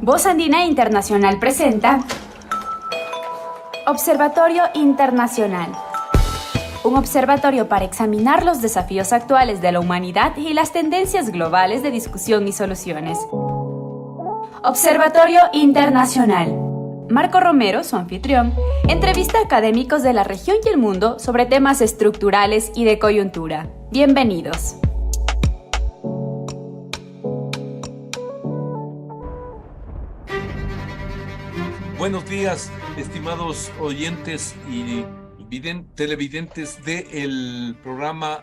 Voz Andina Internacional presenta Observatorio Internacional. Un observatorio para examinar los desafíos actuales de la humanidad y las tendencias globales de discusión y soluciones. Observatorio Internacional. Marco Romero, su anfitrión, entrevista a académicos de la región y el mundo sobre temas estructurales y de coyuntura. Bienvenidos. Buenos días, estimados oyentes y televidentes del programa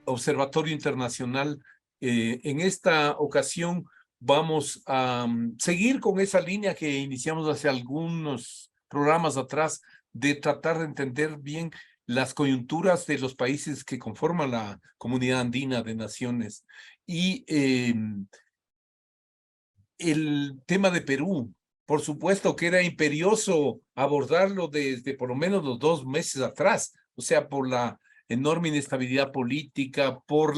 Observatorio Internacional. En esta ocasión vamos a seguir con esa línea que iniciamos hace algunos programas atrás de tratar de entender bien las coyunturas de los países que conforman la Comunidad Andina de Naciones. Y el tema de Perú, por supuesto que era imperioso abordarlo desde por lo menos los 2 meses atrás, o sea, por la enorme inestabilidad política, por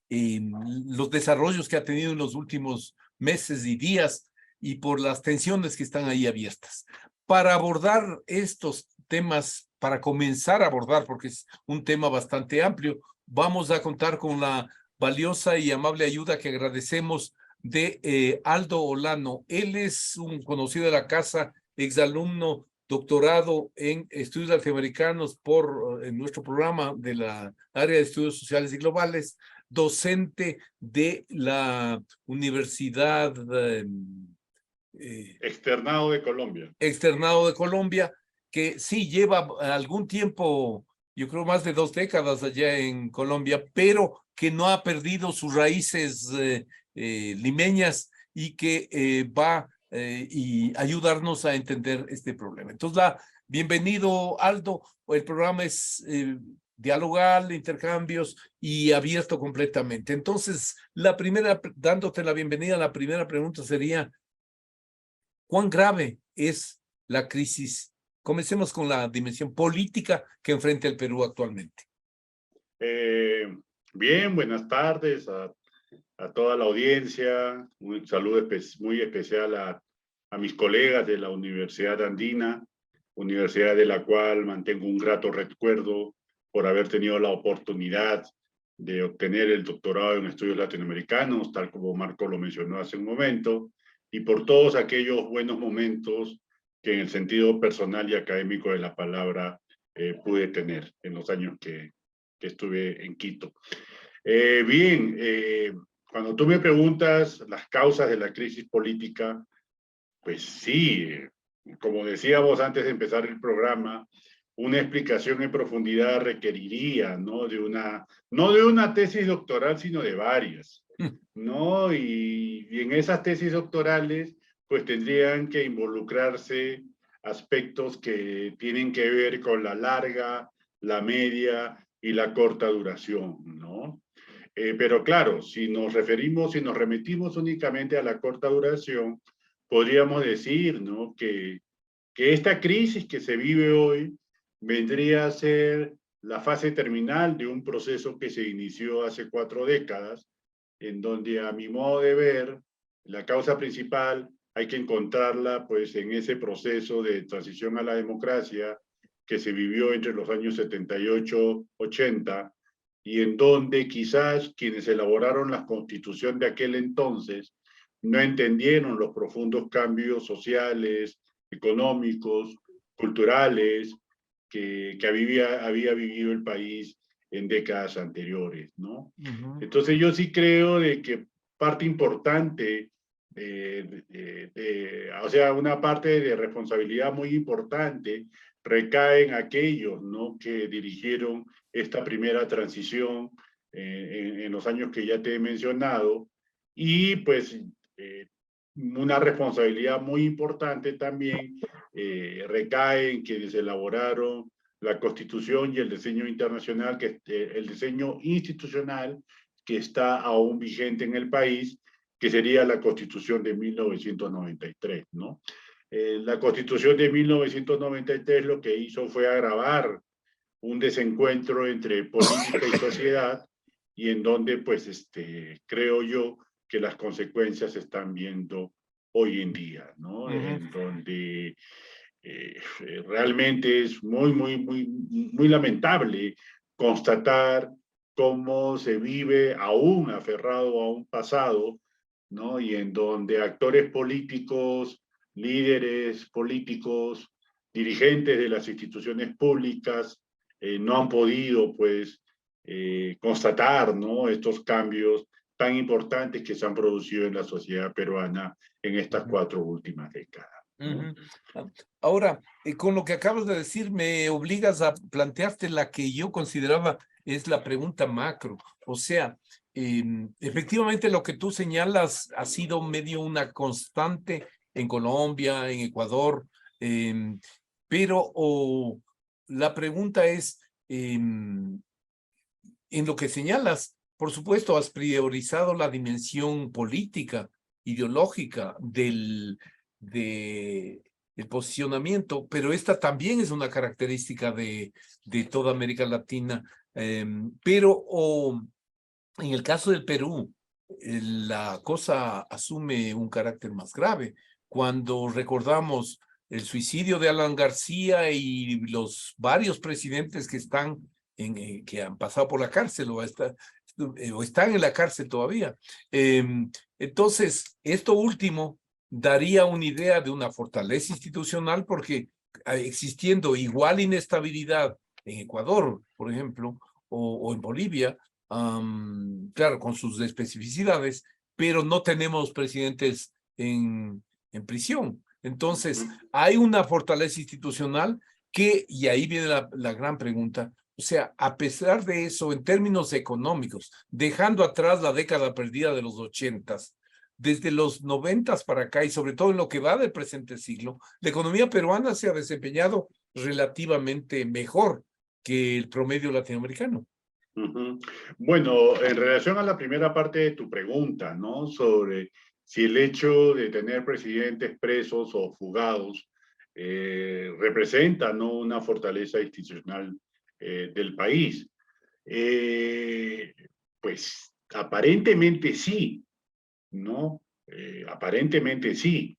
los desarrollos que ha tenido en los últimos meses y días y por las tensiones que están ahí abiertas. Para abordar estos temas, para comenzar a abordar, porque es un tema bastante amplio, vamos a contar con la valiosa y amable ayuda que agradecemos de Aldo Olano. Él es un conocido de la casa, exalumno, doctorado en estudios latinoamericanos en nuestro programa de la área de estudios sociales y globales, docente de la Universidad Externado de Colombia. Externado de Colombia, que sí lleva algún tiempo, yo creo más de 2 décadas allá en Colombia, pero que no ha perdido sus raíces limeñas y que va y ayudarnos a entender este problema. Entonces, bienvenido, Aldo. El programa es dialogal, intercambios y abierto completamente. Entonces, dándote la bienvenida, la primera pregunta sería, ¿cuán grave es la crisis? Comencemos con la dimensión política que enfrenta el Perú actualmente. Bien, buenas tardes a toda la audiencia. Un saludo muy especial a mis colegas de la Universidad Andina, universidad de la cual mantengo un grato recuerdo por haber tenido la oportunidad de obtener el doctorado en estudios latinoamericanos, tal como Marco lo mencionó hace un momento, y por todos aquellos buenos momentos que en el sentido personal y académico de la palabra pude tener en los años que estuve en Quito. Cuando tú me preguntas las causas de la crisis política, pues sí, como decíamos antes de empezar el programa, una explicación en profundidad requeriría, ¿no? No de una tesis doctoral, sino de varias, ¿no? Y en esas tesis doctorales, pues tendrían que involucrarse aspectos que tienen que ver con la larga, la media y la corta duración, ¿no? Pero claro, si nos remitimos únicamente a la corta duración, podríamos decir, ¿no? que esta crisis que se vive hoy vendría a ser la fase terminal de un proceso que se inició hace 4 décadas, en donde a mi modo de ver, la causa principal hay que encontrarla pues en ese proceso de transición a la democracia que se vivió entre los años 78-80 y en donde quizás quienes elaboraron la constitución de aquel entonces no entendieron los profundos cambios sociales, económicos, culturales que había vivido el país en décadas anteriores, ¿no? Entonces yo sí creo de que parte importante, o sea, una parte de responsabilidad muy importante recae en aquellos, ¿no? que dirigieron esta primera transición en los años que ya te he mencionado y pues una responsabilidad muy importante también recae en quienes elaboraron la Constitución y el diseño internacional, el diseño institucional que está aún vigente en el país, que sería la Constitución de 1993, ¿no? La Constitución de 1993 lo que hizo fue agravar un desencuentro entre política y sociedad, y en donde, pues, creo yo que las consecuencias se están viendo hoy en día, ¿no? Ujú. En donde realmente es muy lamentable constatar cómo se vive aún aferrado a un pasado, ¿no? Y en donde actores políticos, líderes políticos, dirigentes de las instituciones públicas no han podido, pues, constatar, ¿no? Estos cambios tan importantes que se han producido en la sociedad peruana en estas 4 últimas décadas, ¿no? Ujú. Ahora, con lo que acabas de decir, me obligas a plantearte la que yo consideraba es la pregunta macro. O sea, efectivamente lo que tú señalas ha sido medio una constante en Colombia, en Ecuador, pero la pregunta es, en lo que señalas, por supuesto, has priorizado la dimensión política, ideológica del posicionamiento, pero esta también es una característica de toda América Latina. Pero en el caso del Perú, la cosa asume un carácter más grave. Cuando recordamos el suicidio de Alan García y los varios presidentes que están que han pasado por la cárcel o están en la cárcel todavía. Entonces, esto último daría una idea de una fortaleza institucional porque existiendo igual inestabilidad en Ecuador, por ejemplo, o en Bolivia, claro, con sus especificidades, pero no tenemos presidentes en prisión. Entonces, hay una fortaleza institucional que, y ahí viene la gran pregunta, o sea, a pesar de eso, en términos económicos, dejando atrás la década perdida de los 80s, desde los 90s para acá y sobre todo en lo que va del presente siglo, la economía peruana se ha desempeñado relativamente mejor que el promedio latinoamericano. Bueno, en relación a la primera parte de tu pregunta, ¿no? Sobre si el hecho de tener presidentes presos o fugados representa, ¿no?, una fortaleza institucional del país. Pues aparentemente sí, ¿no? Aparentemente sí.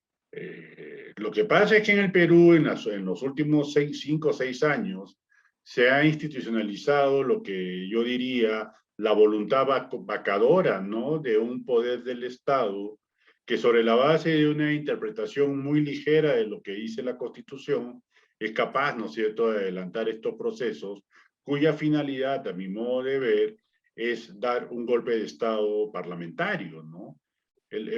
Lo que pasa es que en el Perú, en los últimos 5 o 6 años, se ha institucionalizado lo que yo diría la voluntad vacadora, ¿no?, de un poder del Estado que sobre la base de una interpretación muy ligera de lo que dice la Constitución es capaz, ¿no es cierto?, de adelantar estos procesos cuya finalidad, a mi modo de ver, es dar un golpe de Estado parlamentario, ¿no?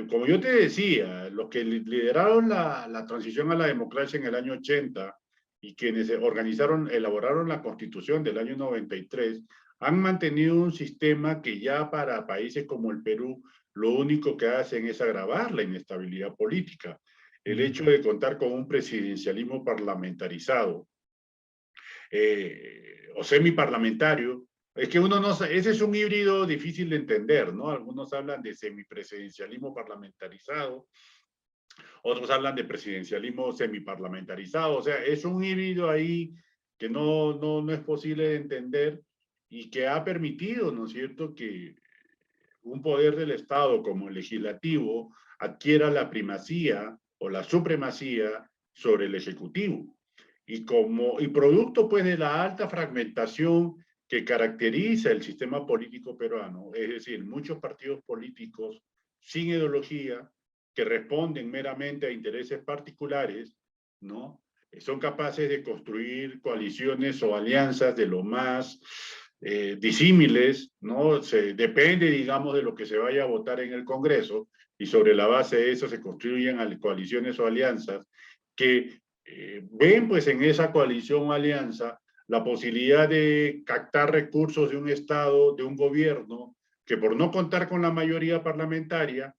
Como yo te decía, los que lideraron la transición a la democracia en el año 80 y quienes elaboraron la Constitución del año 93, han mantenido un sistema que ya para países como el Perú lo único que hacen es agravar la inestabilidad política. El hecho de contar con un presidencialismo parlamentarizado o semiparlamentario, es que uno no sabe, ese es un híbrido difícil de entender, ¿no? Algunos hablan de semipresidencialismo parlamentarizado, otros hablan de presidencialismo semiparlamentarizado, o sea, es un híbrido ahí que no es posible de entender y que ha permitido, ¿no es cierto?, que un poder del Estado como el legislativo adquiera la primacía o la supremacía sobre el ejecutivo. Y producto pues de la alta fragmentación que caracteriza el sistema político peruano, es decir, muchos partidos políticos sin ideología que responden meramente a intereses particulares, ¿no?, son capaces de construir coaliciones o alianzas de lo más disímiles, ¿no? Depende, digamos, de lo que se vaya a votar en el Congreso y sobre la base de eso se construyen coaliciones o alianzas que ven pues en esa coalición o alianza la posibilidad de captar recursos de un Estado, de un gobierno, que por no contar con la mayoría parlamentaria,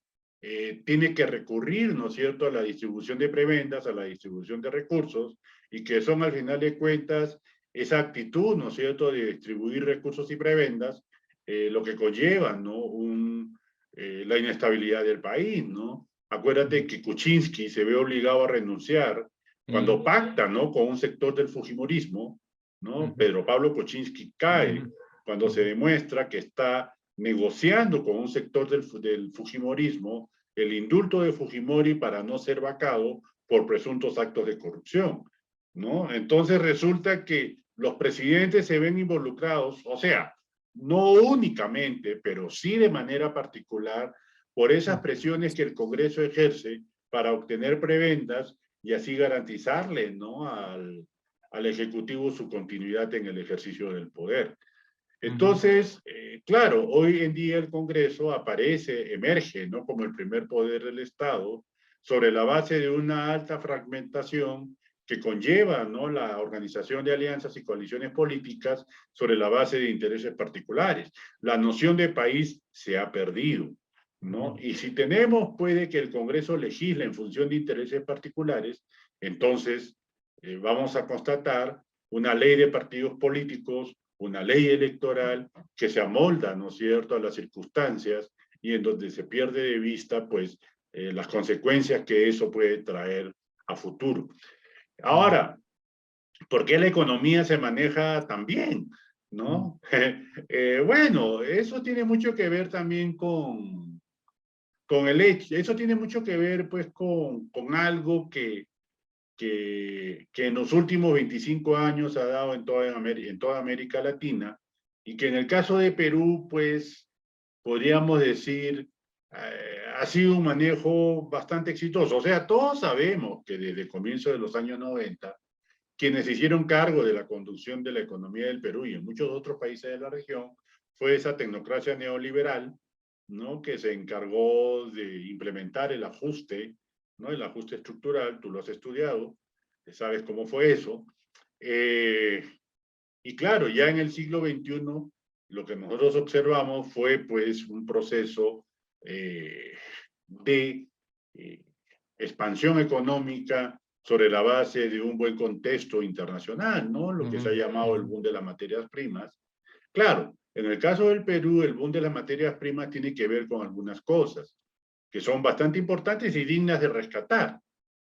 tiene que recurrir, ¿no es cierto?, a la distribución de prebendas, a la distribución de recursos, y que son al final de cuentas esa actitud, ¿no es cierto?, de distribuir recursos y prebendas, lo que conlleva, ¿no?, la inestabilidad del país, ¿no? Acuérdate que Kuczynski se ve obligado a renunciar cuando pacta, ¿no?, con un sector del fujimorismo, ¿no? Pedro Pablo Kuczynski cae cuando se demuestra que está negociando con un sector del Fujimorismo el indulto de Fujimori para no ser vacado por presuntos actos de corrupción, ¿no? Entonces resulta que los presidentes se ven involucrados, o sea, no únicamente, pero sí de manera particular, por esas presiones que el Congreso ejerce para obtener prebendas y así garantizarle, ¿no?, al Ejecutivo su continuidad en el ejercicio del poder. Entonces, claro, hoy en día el Congreso emerge, ¿no?, como el primer poder del Estado, sobre la base de una alta fragmentación que conlleva, ¿no?, la organización de alianzas y coaliciones políticas sobre la base de intereses particulares. La noción de país se ha perdido, ¿no? Y si puede que el Congreso legisle en función de intereses particulares, entonces vamos a constatar una ley de partidos políticos, una ley electoral que se amolda, ¿no es cierto?, a las circunstancias y en donde se pierde de vista, pues, las consecuencias que eso puede traer a futuro. Ahora, ¿por qué la economía se maneja tan bien? ¿No? Bueno, eso tiene mucho que ver también con el hecho, eso tiene mucho que ver pues con algo que en los últimos 25 años ha dado en toda América Latina y que en el caso de Perú, pues, podríamos decir, ha sido un manejo bastante exitoso. O sea, todos sabemos que desde el comienzo de los años 90, quienes se hicieron cargo de la conducción de la economía del Perú y en muchos otros países de la región fue esa tecnocracia neoliberal, ¿no?, que se encargó de implementar el ajuste, ¿no?, el ajuste estructural. Tú lo has estudiado, sabes cómo fue eso. Y claro, ya en el siglo XXI, lo que nosotros observamos fue pues un proceso de expansión económica sobre la base de un buen contexto internacional, ¿no? Lo que se ha llamado el boom de las materias primas. Claro, en el caso del Perú, el boom de las materias primas tiene que ver con algunas cosas que son bastante importantes y dignas de rescatar,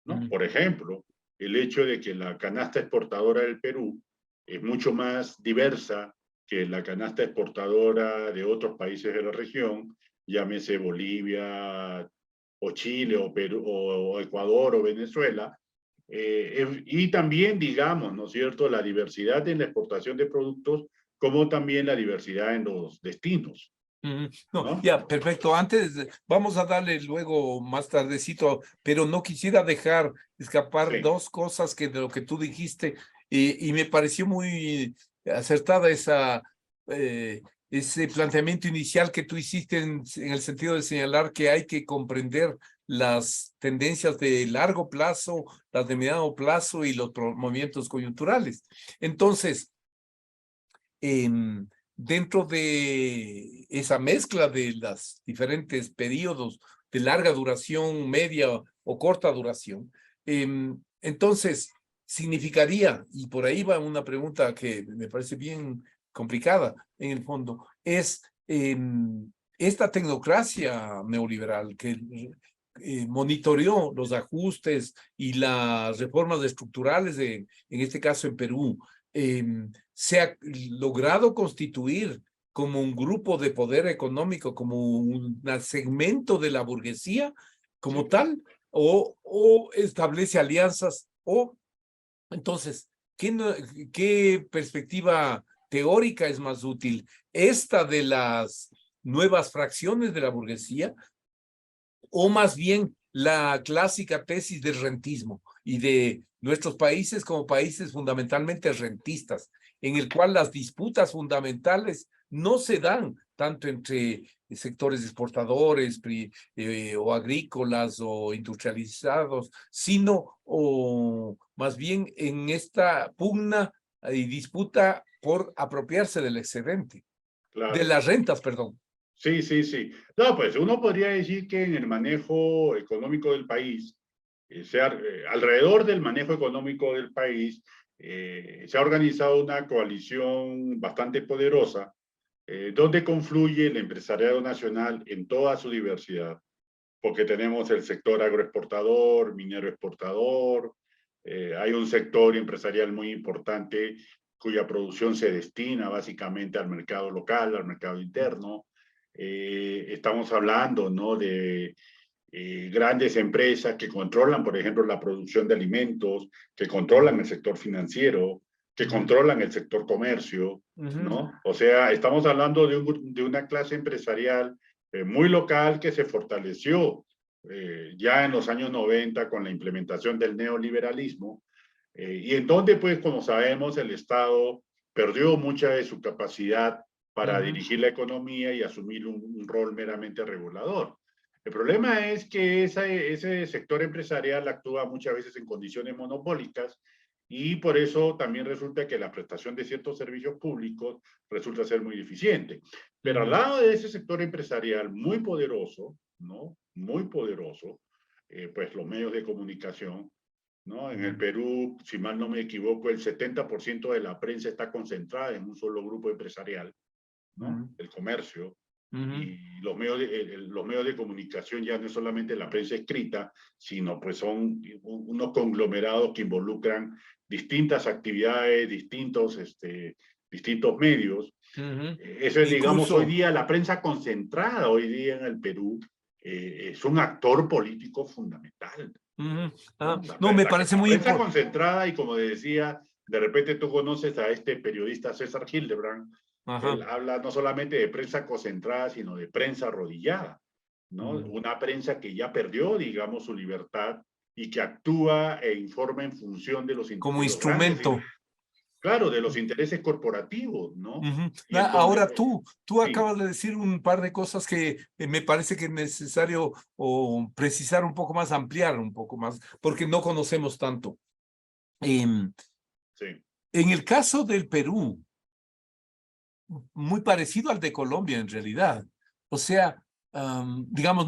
¿no? Por ejemplo, el hecho de que la canasta exportadora del Perú es mucho más diversa que la canasta exportadora de otros países de la región, llámese Bolivia, o Chile, o Perú, o Ecuador, o Venezuela, y también, digamos, ¿no es cierto?, la diversidad en la exportación de productos, como también la diversidad en los destinos. No, ¿No? ya, perfecto. Vamos a darle luego más tardecito, pero no quisiera dejar escapar Sí, dos cosas que de lo que tú dijiste, y me pareció muy acertada ese planteamiento inicial que tú hiciste en el sentido de señalar que hay que comprender las tendencias de largo plazo, las de mediano plazo y los movimientos coyunturales. Entonces, dentro de esa mezcla de los diferentes periodos de larga duración, media o corta duración, entonces significaría, y por ahí va una pregunta que me parece bien complicada en el fondo, es esta tecnocracia neoliberal que monitoreó los ajustes y las reformas estructurales en este caso en Perú, se ha logrado constituir como un grupo de poder económico, como un segmento de la burguesía como sí. tal, o establece alianzas, o entonces, ¿qué perspectiva teórica es más útil? ¿Esta de las nuevas fracciones de la burguesía o más bien la clásica tesis del rentismo y de nuestros países como países fundamentalmente rentistas, en el cual las disputas fundamentales no se dan tanto entre sectores exportadores o agrícolas o industrializados, sino más bien en esta pugna y disputa por apropiarse del excedente, de Claro. las rentas, perdón. Sí, sí, sí. No, pues uno podría decir que en el manejo económico del país, alrededor del manejo económico del país, se ha organizado una coalición bastante poderosa, donde confluye el empresariado nacional en toda su diversidad, porque tenemos el sector agroexportador, minero exportador, hay un sector empresarial muy importante cuya producción se destina básicamente al mercado local, al mercado interno. Estamos hablando, ¿no?, de grandes empresas que controlan, por ejemplo, la producción de alimentos, que controlan el sector financiero, que controlan el sector comercio, ¿no? O sea, estamos hablando de una clase empresarial muy local que se fortaleció ya en los años 90 con la implementación del neoliberalismo, y en donde, pues, como sabemos, el Estado perdió mucha de su capacidad para dirigir la economía y asumir un rol meramente regulador. El problema es que ese sector empresarial actúa muchas veces en condiciones monopólicas y por eso también resulta que la prestación de ciertos servicios públicos resulta ser muy deficiente. Pero al lado de ese sector empresarial muy poderoso, ¿no?, muy poderoso, pues los medios de comunicación, ¿no? En el Perú, si mal no me equivoco, el 70% de la prensa está concentrada en un solo grupo empresarial, ¿no? El comercio. Y los medios de comunicación ya no es solamente la prensa escrita, sino pues son unos conglomerados que involucran distintas actividades, distintos medios. Eso es, digamos, hoy día la prensa concentrada hoy día en el Perú es un actor político fundamental. No, me parece muy importante. La prensa importante. concentrada, y como decía, de repente tú conoces a este periodista César Hildebrand. Él habla no solamente de prensa concentrada, sino de prensa arrodillada, ¿no? Una prensa que ya perdió, digamos, su libertad y que actúa e informa en función de los intereses. Como instrumento. Claro, de los intereses corporativos, ¿no? Ahora tú sí, acabas de decir un par de cosas que me parece que es necesario precisar un poco más, ampliar un poco más, porque no conocemos tanto. sí. En el caso del Perú, muy parecido al de Colombia en realidad. O sea, digamos,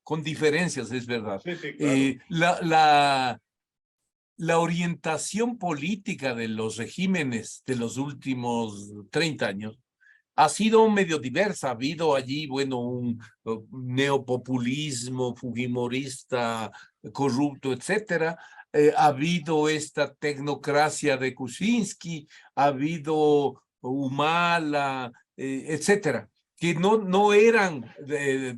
con diferencias, es verdad. Sí, claro. La orientación política de los regímenes de los últimos 30 años ha sido medio diversa. Ha habido allí, bueno, un neopopulismo fujimorista, corrupto, etcétera. Ha habido esta tecnocracia de Kuczynski, ha habido Humala, etcétera, que no eran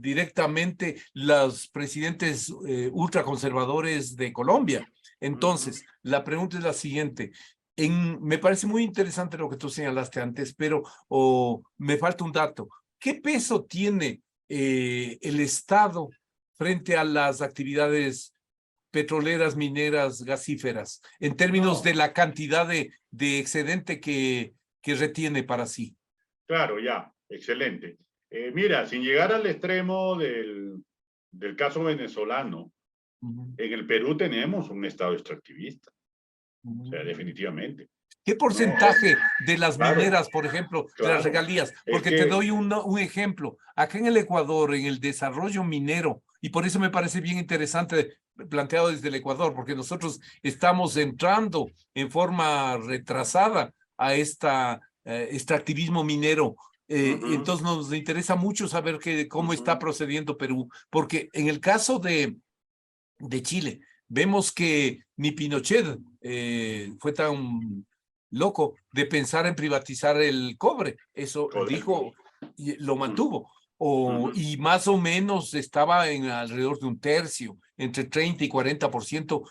directamente los presidentes ultraconservadores de Colombia. Entonces, la pregunta es la siguiente. Me parece muy interesante lo que tú señalaste antes, pero me falta un dato. ¿Qué peso tiene el Estado frente a las actividades petroleras, mineras, gasíferas, en términos de la cantidad de excedente que retiene para sí? Claro, ya, excelente. Mira, sin llegar al extremo del caso venezolano, en el Perú tenemos un Estado extractivista, o sea, definitivamente. ¿Qué porcentaje de las mineras, por ejemplo, de las regalías? Porque te doy un ejemplo. Acá en el Ecuador, en el desarrollo minero, y por eso me parece bien interesante planteado desde el Ecuador, porque nosotros estamos entrando en forma retrasada a extractivismo minero. Entonces nos interesa mucho saber cómo está procediendo Perú, porque en el caso de Chile, vemos que ni Pinochet fue tan loco de pensar en privatizar el cobre. Eso dijo y lo mantuvo. Y más o menos estaba en alrededor de un tercio, entre 30 y 40%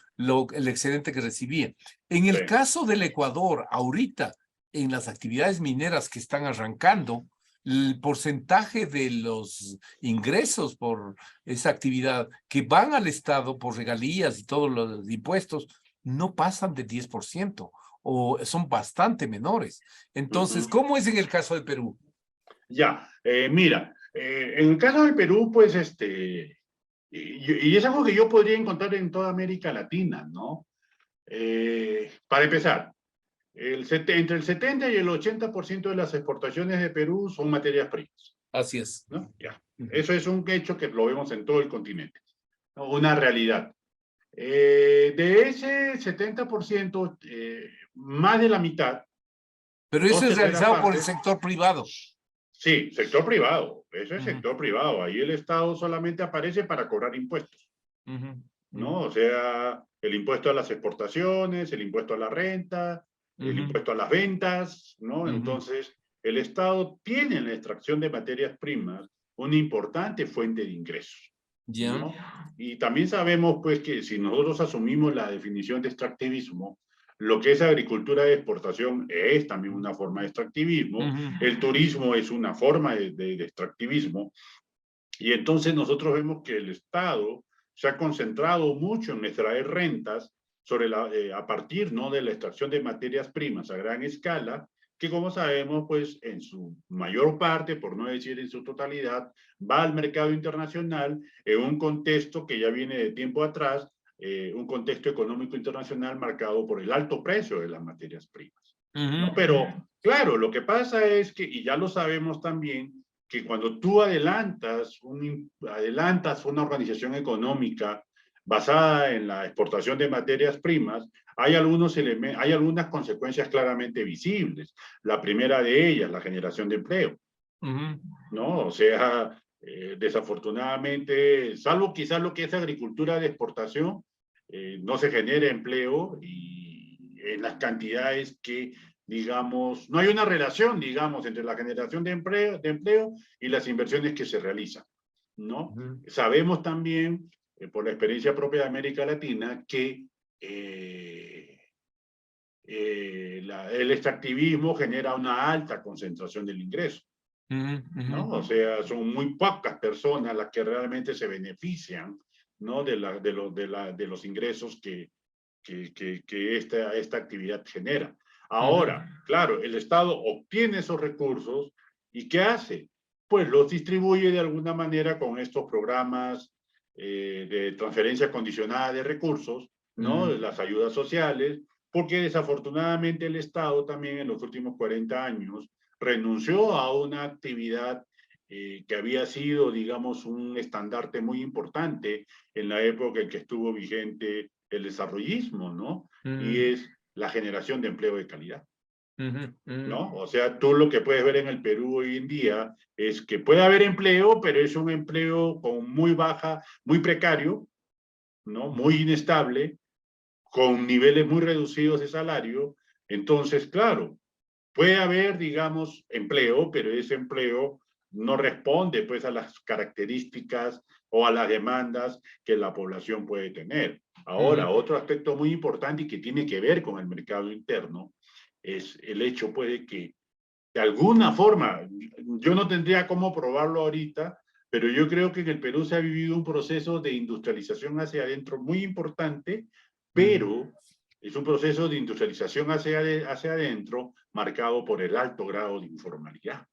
el excedente que recibía. En el caso del Ecuador, ahorita, en las actividades mineras que están arrancando, el porcentaje de los ingresos por esa actividad que van al Estado por regalías y todos los impuestos no pasan de 10% o son bastante menores. Entonces, ¿cómo es en el caso de Perú? Ya, mira, en el caso del Perú, pues, y es algo que yo podría encontrar en toda América Latina, ¿no? Para empezar, entre el 70 y el 80% de las exportaciones de Perú son materias primas. Así es. ¿No? Ya. Eso es un hecho que lo vemos en todo el continente, ¿no? Una realidad. De ese 70%, más de la mitad. Pero eso es realizado por el sector privado. Sí, sector privado. Eso es sector privado. Ahí el Estado solamente aparece para cobrar impuestos. ¿No? O sea, el impuesto a las exportaciones, el impuesto a la renta, el impuesto a las ventas, ¿no? Entonces, el Estado tiene la extracción de materias primas una importante fuente de ingresos. Ya. ¿No? Y también sabemos pues que si nosotros asumimos la definición de extractivismo, lo que es agricultura de exportación es también una forma de extractivismo, el turismo es una forma de extractivismo, y entonces nosotros vemos que el Estado se ha concentrado mucho en extraer rentas sobre a partir, ¿no?, de la extracción de materias primas a gran escala, que como sabemos, pues en su mayor parte, por no decir en su totalidad, va al mercado internacional en un contexto que ya viene de tiempo atrás, un contexto económico internacional marcado por el alto precio de las materias primas. ¿No? Pero claro, lo que pasa es que, y ya lo sabemos también, que cuando tú adelantas una organización económica basada en la exportación de materias primas, hay algunas consecuencias claramente visibles. La primera de ellas, la generación de empleo. ¿No? O sea, desafortunadamente, salvo quizás lo que es agricultura de exportación, no se genera empleo y en las cantidades que, digamos, no hay una relación, digamos, entre la generación de empleo y las inversiones que se realizan, ¿no? Sabemos también, por la experiencia propia de América Latina, que el extractivismo genera una alta concentración del ingreso. ¿No? O sea, son muy pocas personas las que realmente se benefician, ¿no?, de los ingresos que esta actividad genera. Ahora, claro, el Estado obtiene esos recursos y ¿qué hace? Pues los distribuye de alguna manera con estos programas de transferencia condicionada de recursos, ¿no? Las ayudas sociales, porque desafortunadamente el Estado también en los últimos 40 años renunció a una actividad que había sido, digamos, un estandarte muy importante en la época en que estuvo vigente el desarrollismo, ¿no? Y es la generación de empleo de calidad, ¿no? O sea, tú lo que puedes ver en el Perú hoy en día es que puede haber empleo, pero es un empleo con muy baja, muy precario, ¿no? Muy inestable, con niveles muy reducidos de salario. Entonces, claro, puede haber, digamos, empleo, pero ese empleo no responde pues a las características o a las demandas que la población puede tener. Ahora, otro aspecto muy importante y que tiene que ver con el mercado interno es el hecho pues de que de alguna forma, yo no tendría cómo probarlo ahorita, pero yo creo que en el Perú se ha vivido un proceso de industrialización hacia adentro muy importante, pero es un proceso de industrialización hacia adentro marcado por el alto grado de informalidad.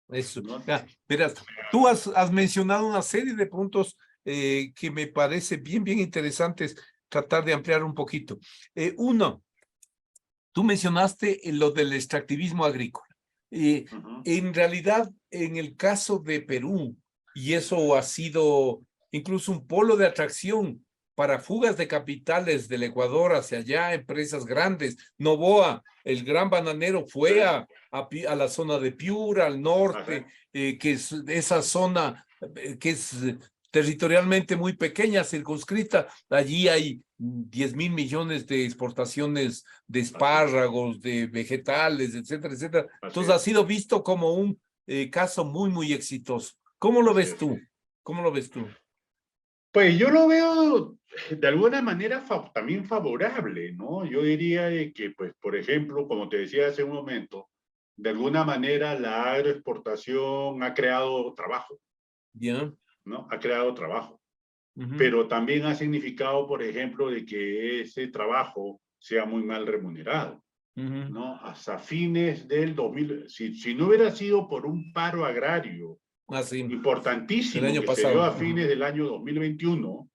Eso. ¿No? Verás, tú has mencionado una serie de puntos que me parece bien interesantes tratar de ampliar un poquito. Uno, tú mencionaste lo del extractivismo agrícola. En realidad, en el caso de Perú, y eso ha sido incluso un polo de atracción para fugas de capitales del Ecuador hacia allá, empresas grandes. Noboa, el gran bananero, fue a la zona de Piura, al norte, que es esa zona que es territorialmente muy pequeña, circunscrita. Allí hay 10.000 millones de exportaciones de espárragos, de vegetales, etcétera, etcétera. Entonces ha sido visto como un caso muy exitoso. ¿Cómo lo ves tú? ¿Cómo lo ves tú? Pues yo lo veo de alguna manera también favorable, ¿no? Yo diría que, pues, por ejemplo, como te decía hace un momento, de alguna manera la agroexportación ha creado trabajo, ¿no? Ha creado trabajo, pero también ha significado, por ejemplo, de que ese trabajo sea muy mal remunerado, ¿no? Hasta fines del 2000, si no hubiera sido por un paro agrario importantísimo el año que pasado se dio a fines del año 2021,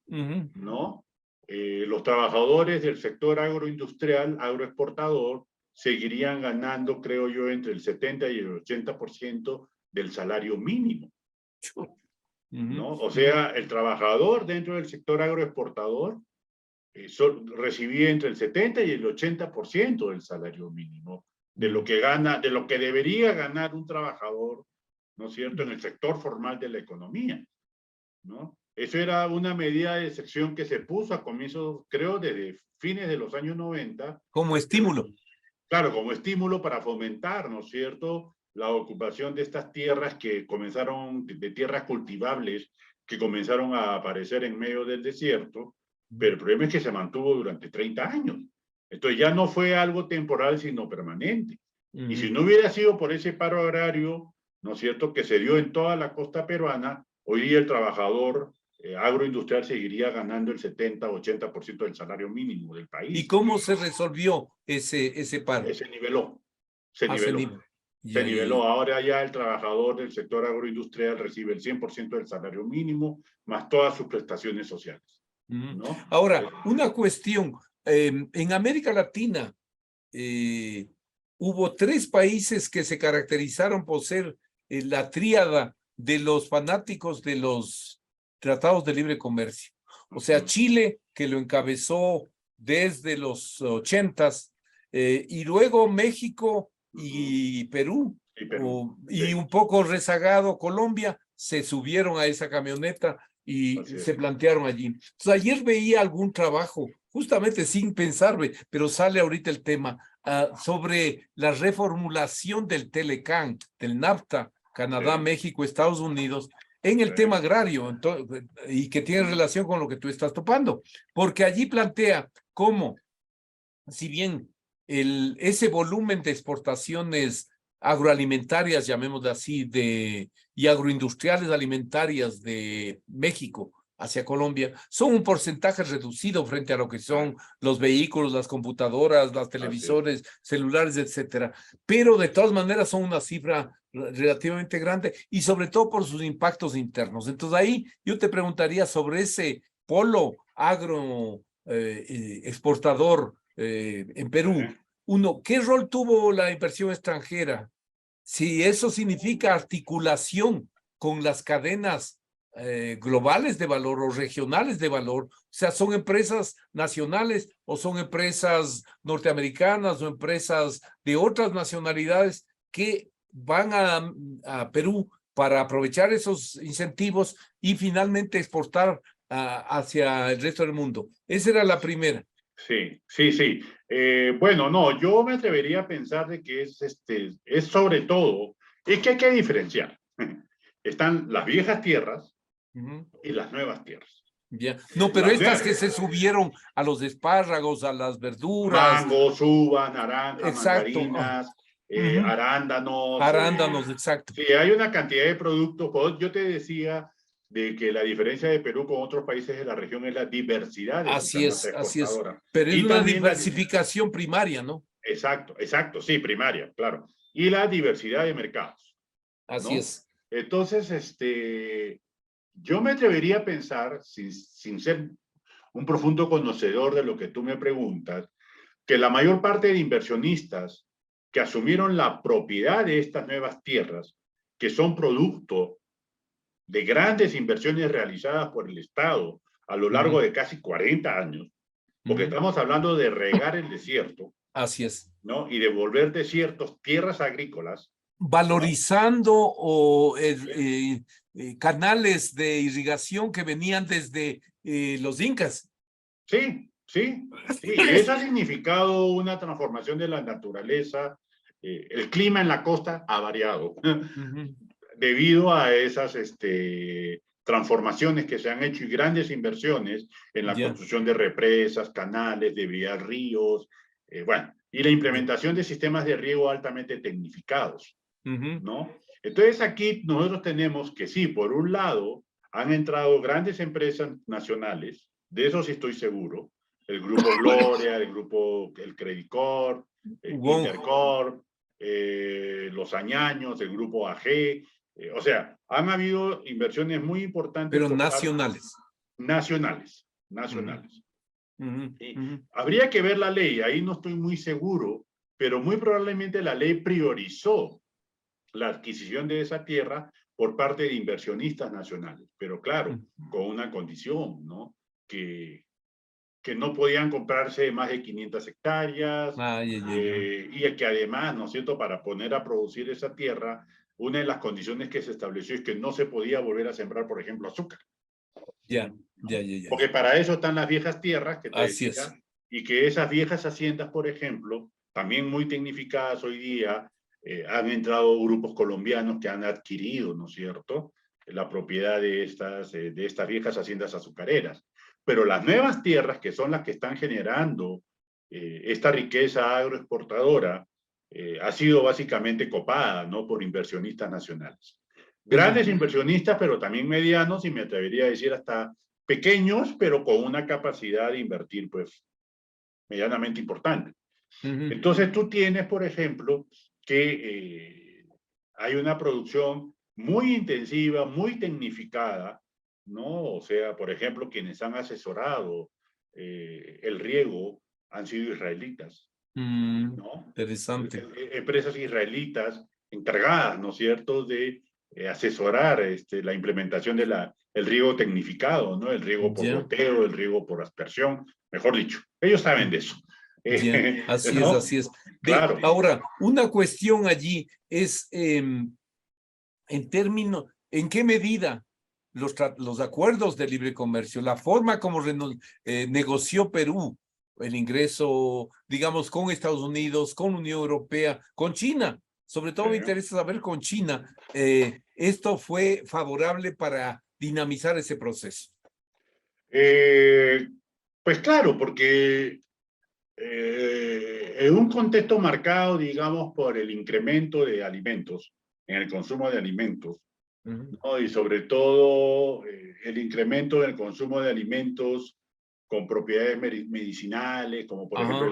¿no? Los trabajadores del sector agroindustrial, agroexportador, seguirían ganando, creo yo, entre el 70 y el 80% del salario mínimo, ¿no? O sea, el trabajador dentro del sector agroexportador recibía entre el 70 y el 80% del salario mínimo, de lo que gana, de lo que debería ganar un trabajador, ¿no es cierto?, en el sector formal de la economía, ¿no? Eso era una medida de excepción que se puso a comienzos, creo, desde fines de los años 90. Como estímulo. Claro, como estímulo para fomentar, ¿no es cierto?, la ocupación de estas tierras que comenzaron, de tierras cultivables que comenzaron a aparecer en medio del desierto, pero el problema es que se mantuvo durante 30 años. Entonces ya no fue algo temporal, sino permanente. Y si no hubiera sido por ese paro agrario, ¿no es cierto?, que se dio en toda la costa peruana, hoy día el trabajador agroindustrial seguiría ganando el 70-80% del salario mínimo del país. ¿Y cómo se resolvió ese paro? Se niveló. Se niveló. Se niveló. Ahora ya el trabajador del sector agroindustrial recibe el 100% del salario mínimo, más todas sus prestaciones sociales, ¿no? Ahora, una cuestión. En América Latina hubo 3 países que se caracterizaron por ser la tríada de los fanáticos de los tratados de libre comercio. O sea, Chile, que lo encabezó desde los 80s, y luego México y Perú, y un poco rezagado Colombia, se subieron a esa camioneta y se plantearon allí. Entonces, ayer veía algún trabajo, justamente sin pensarme, pero sale ahorita el tema, sobre la reformulación del Telecan, del NAFTA, Canadá, México, Estados Unidos, en el tema agrario, entonces, y que tiene relación con lo que tú estás topando, porque allí plantea cómo, si bien ese volumen de exportaciones agroalimentarias, llamémoslo así, y agroindustriales alimentarias de México hacia Colombia, son un porcentaje reducido frente a lo que son los vehículos, las computadoras, los televisores, celulares, etcétera. Pero de todas maneras son una cifra relativamente grande y sobre todo por sus impactos internos. Entonces ahí yo te preguntaría sobre ese polo agro exportador en Perú. Uno, ¿qué rol tuvo la inversión extranjera? Si eso significa articulación con las cadenas globales de valor o regionales de valor, o sea, ¿son empresas nacionales o son empresas norteamericanas o empresas de otras nacionalidades que van a Perú para aprovechar esos incentivos y finalmente exportar hacia el resto del mundo? Esa era la primera. Sí. Bueno, no, yo me atrevería a pensar de que es sobre todo, es que hay que diferenciar. Están las viejas tierras y las nuevas tierras. Yeah. No, pero estas que se subieron a los espárragos, a las verduras. Mangos, uvas, naranjas, mandarinas, arándanos. Arándanos, exacto. Sí, hay una cantidad de productos. Yo te decía de que la diferencia de Perú con otros países de la región es la diversidad. Así es. Pero es una diversificación primaria, ¿no? Exacto, sí, primaria, claro. Y la diversidad de mercados. Así es. Entonces, yo me atrevería a pensar, sin ser un profundo conocedor de lo que tú me preguntas, que la mayor parte de inversionistas que asumieron la propiedad de estas nuevas tierras, que son producto de grandes inversiones realizadas por el Estado a lo largo de casi 40 años, porque estamos hablando de regar el desierto. Así es. ¿No? Y de volver desiertos tierras agrícolas. Valorizando o canales de irrigación que venían desde los incas. Sí. Eso ha significado una transformación de la naturaleza. El clima en la costa ha variado debido a esas transformaciones que se han hecho y grandes inversiones en la construcción de represas, canales, de viar ríos, y la implementación de sistemas de riego altamente tecnificados, ¿no? Entonces aquí nosotros tenemos que sí, por un lado, han entrado grandes empresas nacionales, de eso sí estoy seguro, el Grupo Gloria, el Credit Corp, el Intercorp, los Añaños, el Grupo AG, o sea, han habido inversiones muy importantes. Pero nacionales. Nacionales. Habría que ver la ley, ahí no estoy muy seguro, pero muy probablemente la ley priorizó la adquisición de esa tierra por parte de inversionistas nacionales, pero claro, con una condición, ¿no? Que no podían comprarse más de 500 hectáreas, y que además, ¿no es cierto?, para poner a producir esa tierra, una de las condiciones que se estableció es que no se podía volver a sembrar, por ejemplo, azúcar. Porque para eso están las viejas tierras que te decía, y que esas viejas haciendas, por ejemplo, también muy tecnificadas hoy día, han entrado grupos colombianos que han adquirido, ¿no es cierto?, la propiedad de estas viejas haciendas azucareras. Pero las nuevas tierras, que son las que están generando esta riqueza agroexportadora, ha sido básicamente copada, ¿no?, por inversionistas nacionales. Grandes inversionistas, pero también medianos, y me atrevería a decir hasta pequeños, pero con una capacidad de invertir, pues, medianamente importante. Entonces tú tienes, por ejemplo, que hay una producción muy intensiva, muy tecnificada, ¿no? O sea, por ejemplo, quienes han asesorado el riego han sido israelitas, ¿no? Interesante. Empresas israelitas encargadas, ¿no es cierto?, de asesorar la implementación de el riego tecnificado, ¿no? El riego por goteo, el riego por aspersión, mejor dicho. Ellos saben de eso. Así ¿no? es, así es. Claro. Ahora, una cuestión allí es, en términos, ¿en qué medida los acuerdos de libre comercio, la forma como negoció Perú el ingreso, digamos, con Estados Unidos, con Unión Europea, con China? Sobre todo me interesa saber con China, ¿esto fue favorable para dinamizar ese proceso? Pues claro, porque en un contexto marcado, digamos, por el incremento de alimentos, en el consumo de alimentos, ¿no? Y sobre todo el incremento del consumo de alimentos con propiedades medicinales, como por ejemplo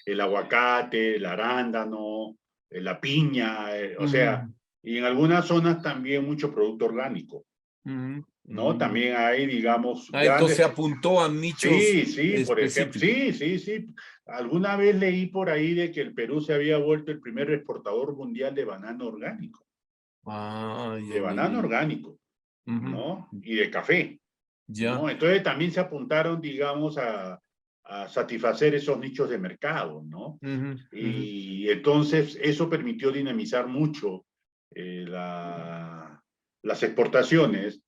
el aguacate, el arándano, la piña, o sea, y en algunas zonas también mucho producto orgánico, ¿no? También hay, digamos, entonces se apuntó a nichos por ejemplo, sí. Alguna vez leí por ahí de que el Perú se había vuelto el primer exportador mundial de banano orgánico. Orgánico, ¿no? Y de café. ¿No? Entonces también se apuntaron, digamos, a satisfacer esos nichos de mercado, ¿no? Y entonces eso permitió dinamizar mucho las exportaciones,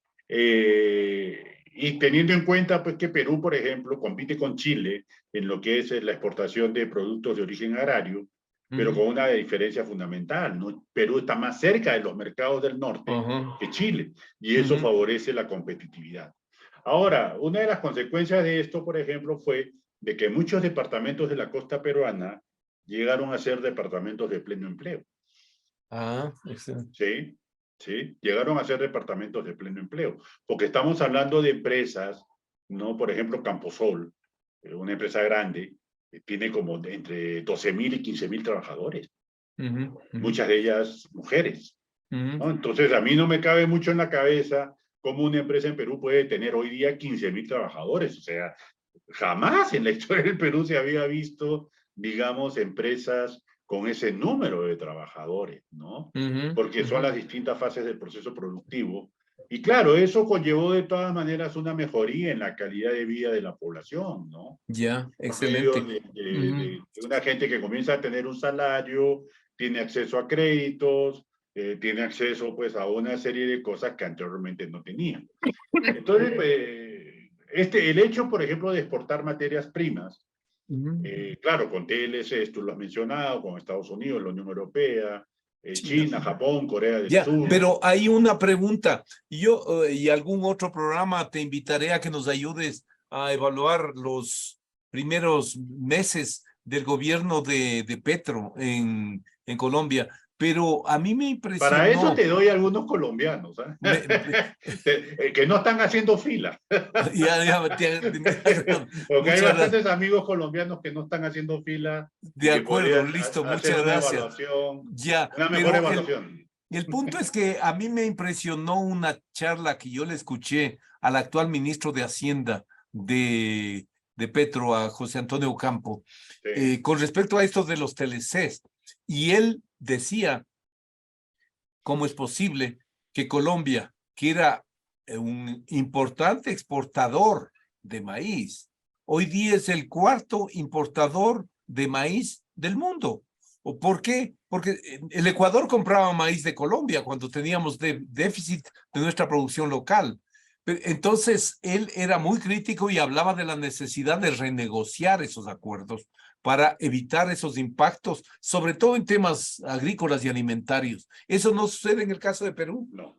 y teniendo en cuenta, pues, que Perú, por ejemplo, compite con Chile en lo que es la exportación de productos de origen agrario, pero con una diferencia fundamental, ¿no? Perú está más cerca de los mercados del norte que Chile, y eso favorece la competitividad. Ahora, una de las consecuencias de esto, por ejemplo, fue de que muchos departamentos de la costa peruana llegaron a ser departamentos de pleno empleo. Excelente. Sí, llegaron a ser departamentos de pleno empleo, porque estamos hablando de empresas, ¿no? Por ejemplo, Camposol, una empresa grande, tiene como entre 12,000 y 15,000 trabajadores, muchas de ellas mujeres, ¿no? Entonces, a mí no me cabe mucho en la cabeza cómo una empresa en Perú puede tener hoy día 15,000 trabajadores. O sea, jamás en la historia del Perú se había visto, digamos, empresas con ese número de trabajadores, ¿no? Porque son las distintas fases del proceso productivo. Y claro, eso conllevó de todas maneras una mejoría en la calidad de vida de la población, ¿no? Excelente. De una gente que comienza a tener un salario, tiene acceso a créditos, tiene acceso, pues, a una serie de cosas que anteriormente no tenía. Entonces, el hecho, por ejemplo, de exportar materias primas, claro, con TLC, tú lo has mencionado, con Estados Unidos, la Unión Europea, China, Japón, Corea del Sur. Pero hay una pregunta. Yo y algún otro programa te invitaré a que nos ayudes a evaluar los primeros meses del gobierno de Petro en Colombia. Pero a mí me impresionó. Para eso te doy algunos colombianos, que no están haciendo fila. Porque hay bastantes amigos colombianos que no están haciendo fila. De acuerdo, listo, muchas gracias. Una mejor evaluación. El punto es que a mí me impresionó una charla que yo le escuché al actual ministro de Hacienda de Petro, a José Antonio Ocampo, con respecto a esto de los TLCs. Y él decía, ¿cómo es posible que Colombia, que era un importante exportador de maíz, hoy día es el cuarto importador de maíz del mundo? ¿O por qué? Porque el Ecuador compraba maíz de Colombia cuando teníamos déficit de nuestra producción local. Entonces, él era muy crítico y hablaba de la necesidad de renegociar esos acuerdos para evitar esos impactos, sobre todo en temas agrícolas y alimentarios. Eso no sucede en el caso de Perú. No.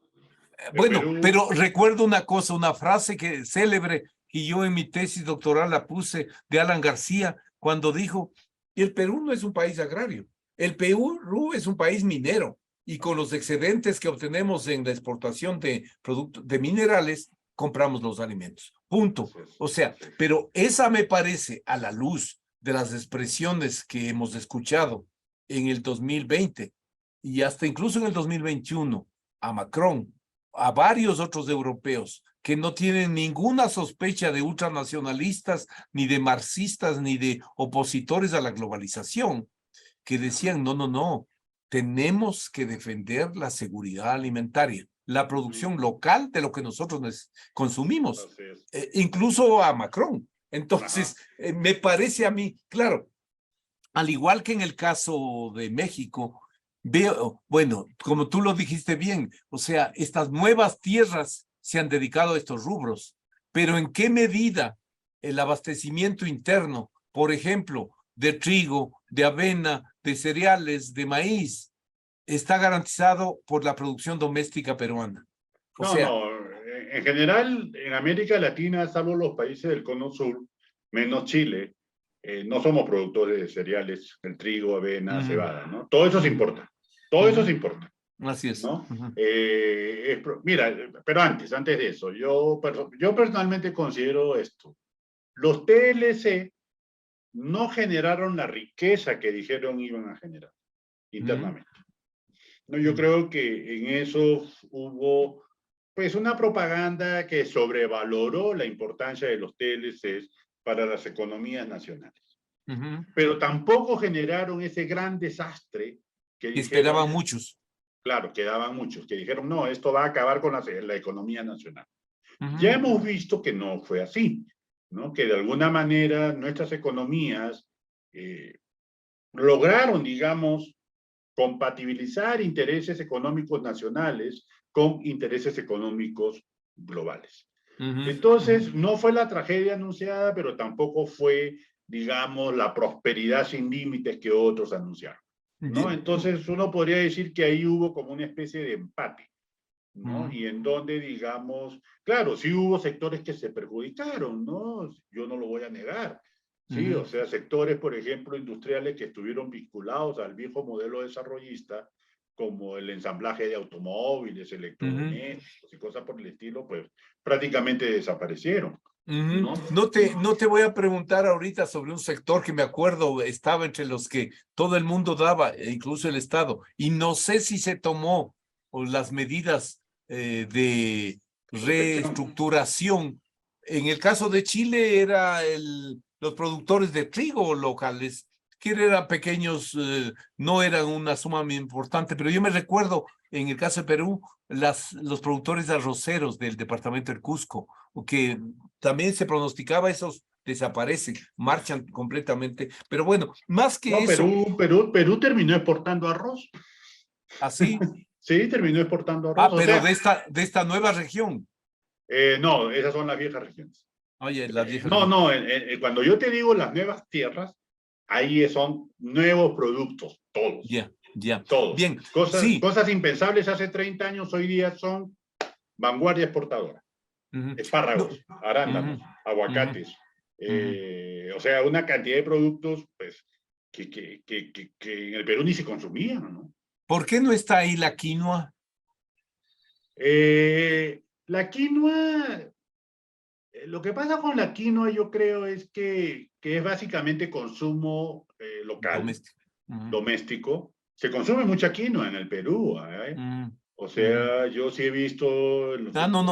Bueno, Perú... pero recuerdo una cosa, una frase que célebre, y yo en mi tesis doctoral la puse, de Alan García, cuando dijo, el Perú no es un país agrario, el Perú es un país minero, y con los excedentes que obtenemos en la exportación de productos, de minerales, compramos los alimentos. Punto. O sea, pero esa me parece, a la luz de las expresiones que hemos escuchado en el 2020 y hasta incluso en el 2021, a Macron, a varios otros europeos que no tienen ninguna sospecha de ultranacionalistas, ni de marxistas, ni de opositores a la globalización, que decían, no, tenemos que defender la seguridad alimentaria, la producción local de lo que nosotros consumimos, incluso a Macron. Entonces, me parece a mí, claro, al igual que en el caso de México, veo, bueno, como tú lo dijiste bien, o sea, estas nuevas tierras se han dedicado a estos rubros, pero ¿en qué medida el abastecimiento interno, por ejemplo, de trigo, de avena, de cereales, de maíz, está garantizado por la producción doméstica peruana? No, en general, en América Latina, salvo los países del Cono Sur, menos Chile, no somos productores de cereales, el trigo, avena, cebada, ¿no? Todo eso se importa. Todo eso se importa. Así es. ¿No? Mira, pero antes de eso, yo personalmente considero esto. Los TLC no generaron la riqueza que dijeron iban a generar internamente. No, yo creo que en eso hubo pues una propaganda que sobrevaloró la importancia de los TLCs para las economías nacionales. Pero tampoco generaron ese gran desastre que esperaban muchos. Claro, quedaban muchos que dijeron, no, esto va a acabar con la economía nacional. Ya hemos visto que no fue así, ¿no? Que de alguna manera nuestras economías lograron, digamos, compatibilizar intereses económicos nacionales con intereses económicos globales. Entonces, no fue la tragedia anunciada, pero tampoco fue, digamos, la prosperidad sin límites que otros anunciaron, ¿no? Entonces, uno podría decir que ahí hubo como una especie de empate, ¿no? Y en donde, digamos, claro, sí hubo sectores que se perjudicaron, ¿no? Yo no lo voy a negar. Sí, o sea, sectores, por ejemplo, industriales que estuvieron vinculados al viejo modelo desarrollista, como el ensamblaje de automóviles, electrodomésticos y cosas por el estilo, pues prácticamente desaparecieron. ¿No? No te voy a preguntar ahorita sobre un sector que me acuerdo estaba entre los que todo el mundo daba, incluso el Estado, y no sé si se tomó las medidas de reestructuración. En el caso de Chile era los productores de trigo locales, que eran pequeños, no eran una suma muy importante, pero yo me recuerdo en el caso de Perú, los productores de arroceros del departamento del Cusco, que también se pronosticaba, esos desaparecen, marchan completamente, pero bueno, más que eso... Perú terminó exportando arroz. ¿Así? Sí, terminó exportando arroz. Pero de esta nueva región. No, esas son las viejas regiones. Oye, las viejas regiones. Cuando yo te digo las nuevas tierras, ahí son nuevos productos, todos. Ya. Todos. Bien. Cosas impensables hace 30 años, hoy día son vanguardia exportadora. Espárragos, arándanos, aguacates. O sea, una cantidad de productos pues, que en el Perú ni se consumían, ¿no? ¿Por qué no está ahí la quinoa? La quinoa, lo que pasa con la quinoa yo creo es que es básicamente consumo local, doméstico. Se consume mucha quinoa en el Perú, ¿eh? O sea, yo sí he visto...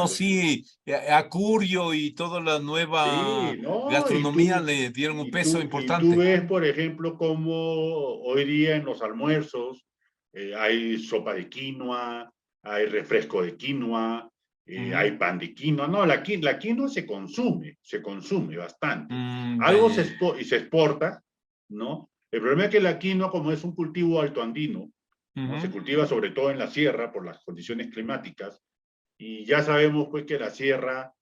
Sí, Acurio y toda la nueva gastronomía le dieron un peso importante. Y tú ves, por ejemplo, cómo hoy día en los almuerzos hay sopa de quinoa, hay refresco de quinoa, hay pan de quinoa. No, la quinoa se consume bastante. Se exporta, ¿no? El problema es que la quinoa, como es un cultivo altoandino, ¿no? Se cultiva sobre todo en la sierra por las condiciones climáticas, y ya sabemos pues que la sierra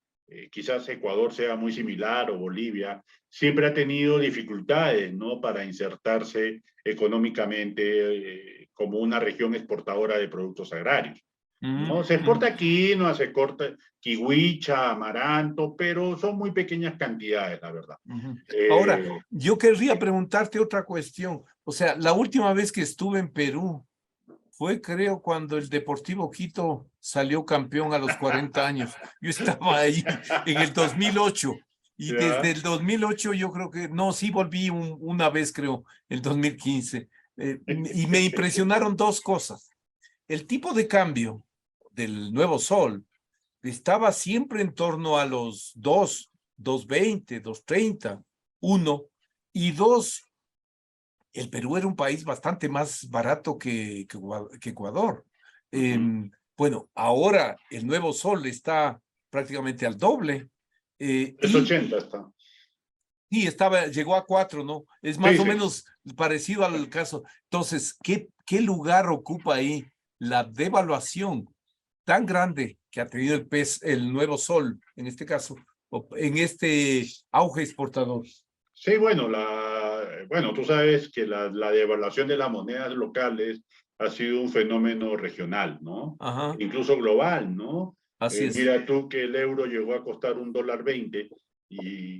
quizás Ecuador sea muy similar o Bolivia, siempre ha tenido dificultades, ¿no? Para insertarse económicamente como una región exportadora de productos agrarios. ¿No? Se exporta quinoa, se exporta kiwicha, amaranto, pero son muy pequeñas cantidades, la verdad. Ahora, yo querría preguntarte otra cuestión. O sea, la última vez que estuve en Perú fue, creo, cuando el Deportivo Quito salió campeón a los 40 años. Yo estaba ahí en el 2008 y desde el 2008 yo creo que, no, sí volví una vez, creo, el 2015. Y me impresionaron dos cosas. El tipo de cambio del Nuevo Sol estaba siempre en torno a los 2.20, 2.30, 1, y 2, el Perú era un país bastante más barato que Ecuador. Bueno, ahora el Nuevo Sol está prácticamente al doble. Es 80 está. Y llegó a 4, ¿no? Es más o menos parecido al caso. Entonces, ¿qué lugar ocupa ahí la devaluación tan grande que ha tenido el Nuevo Sol, en este caso, en este auge exportador? Sí, bueno, tú sabes que la devaluación de las monedas locales ha sido un fenómeno regional, ¿no? Ajá. Incluso global, ¿no? Así es. Mira tú que el euro llegó a costar $1.20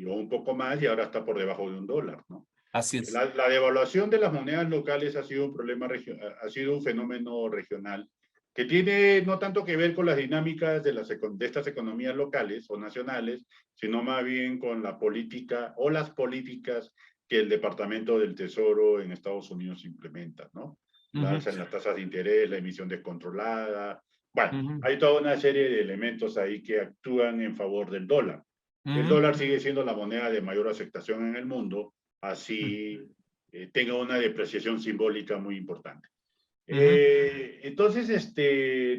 o un poco más y ahora está por debajo de $1, ¿no? Así es. La devaluación de las monedas locales ha sido un problema ha sido un fenómeno regional que tiene no tanto que ver con las dinámicas de estas economías locales o nacionales, sino más bien con la política o las políticas que el Departamento del Tesoro en Estados Unidos implementa, ¿no? La alza en las tasas de interés, la emisión descontrolada. Bueno, hay toda una serie de elementos ahí que actúan en favor del dólar. El dólar sigue siendo la moneda de mayor aceptación en el mundo, así tenga una depreciación simbólica muy importante. Entonces,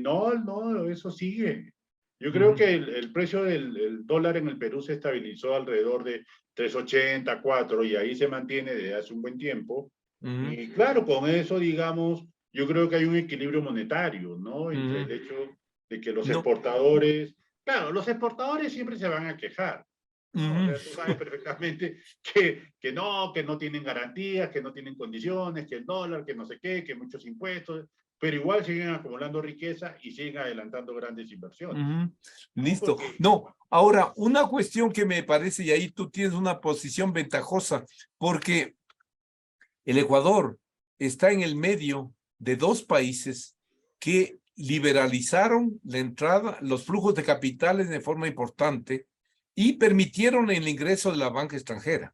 no, eso sigue. Yo creo que el precio del dólar en el Perú se estabilizó alrededor de 3.80, 4, y ahí se mantiene desde hace un buen tiempo. Y claro, con eso, digamos, yo creo que hay un equilibrio monetario, ¿no? Entre el hecho de que los exportadores, claro, los exportadores siempre se van a quejar, ¿no? O sea, tú sabes perfectamente que no tienen garantías, que no tienen condiciones, que el dólar, que no sé qué, que muchos impuestos, pero igual siguen acumulando riqueza y siguen adelantando grandes inversiones. Listo. Porque, no, ahora, una cuestión que me parece, y ahí tú tienes una posición ventajosa, porque el Ecuador está en el medio de dos países que liberalizaron la entrada, los flujos de capitales de forma importante y permitieron el ingreso de la banca extranjera.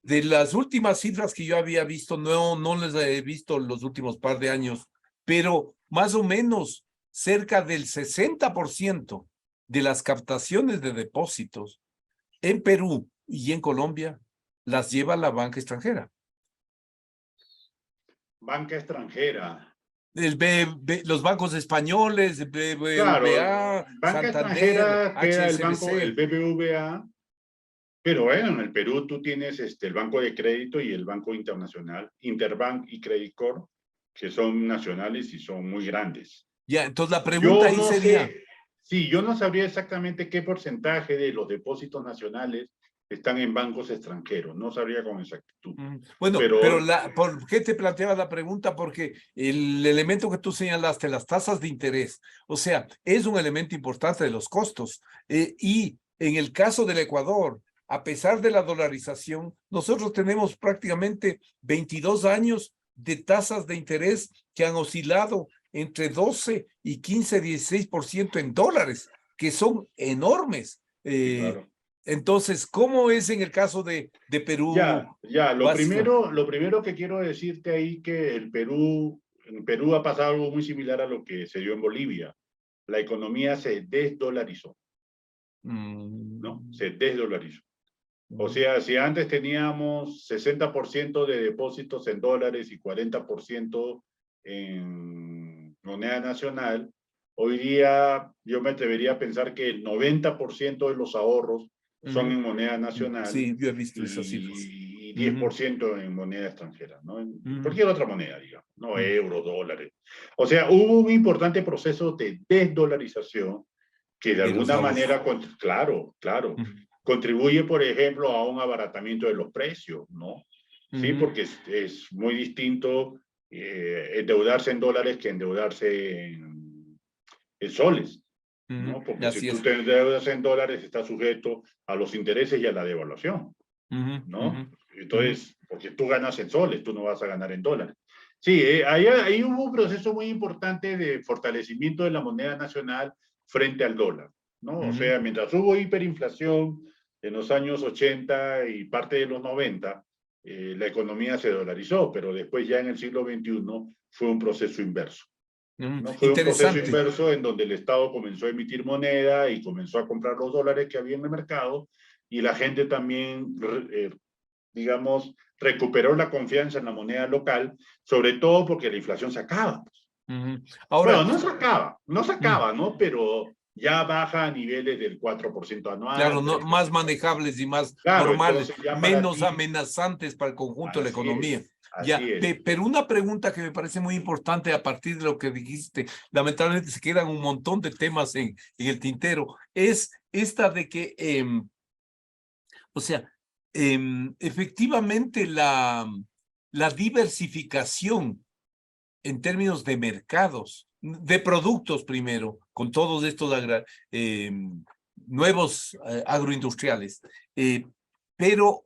De las últimas cifras que yo había visto, no les he visto los últimos par de años, pero más o menos cerca del 60% de las captaciones de depósitos en Perú y en Colombia las lleva la banca extranjera. banca extranjera. Los bancos españoles, BBVA, Claro, banca Santander, extranjera queda HSBC. el BBVA, pero bueno, en el Perú tú tienes el Banco de Crédito y el Banco Internacional, Interbank y Credit Corp, que son nacionales y son muy grandes. Ya, entonces la pregunta ahí sería... Sí, yo no sabría exactamente qué porcentaje de los depósitos nacionales están en bancos extranjeros, no sabría con exactitud. Bueno, pero ¿por qué te planteaba la pregunta? Porque el elemento que tú señalaste, las tasas de interés, o sea, es un elemento importante de los costos. Y en el caso del Ecuador, a pesar de la dolarización, nosotros tenemos prácticamente 22 años de tasas de interés que han oscilado entre 12 y 15, 16% en dólares, que son enormes. Claro. Entonces, ¿cómo es en el caso de Perú? Lo primero que quiero decirte ahí que en Perú ha pasado algo muy similar a lo que se dio en Bolivia. La economía se desdolarizó, ¿no? Se desdolarizó. O sea, si antes teníamos 60% de depósitos en dólares y 40% en moneda nacional, hoy día yo me atrevería a pensar que el 90% de los ahorros son en moneda nacional. Sí, yo he visto esas cifras. Y 10% en moneda extranjera, ¿no? En cualquier otra moneda, digamos, no euros, dólares. O sea, hubo un importante proceso de desdolarización que de alguna manera, claro, contribuye, por ejemplo, a un abaratamiento de los precios, ¿no? Sí, porque es muy distinto endeudarse en dólares que endeudarse en soles, ¿no? Porque si tú te endeudas en dólares, estás sujeto a los intereses y a la devaluación, ¿no? Entonces, porque tú ganas en soles, tú no vas a ganar en dólares. Sí, ahí hubo un proceso muy importante de fortalecimiento de la moneda nacional frente al dólar, ¿no? O sea, mientras hubo hiperinflación en los años 80 y parte de los 90, la economía se dolarizó, pero después ya en el siglo XXI fue un proceso inverso. ¿No? Fue un proceso inverso en donde el Estado comenzó a emitir moneda y comenzó a comprar los dólares que había en el mercado, y la gente también, digamos, recuperó la confianza en la moneda local, sobre todo porque la inflación se acaba. Ahora, bueno, no se acaba, ¿no? Pero ya baja a niveles del 4% anual. Claro, no, más manejables y más normales, menos amenazantes para el conjunto de la economía. Ya, pero una pregunta que me parece muy importante a partir de lo que dijiste, lamentablemente se quedan un montón de temas en el tintero, es esta de que, o sea, efectivamente la diversificación en términos de mercados, de productos primero, con todos estos nuevos agroindustriales, pero,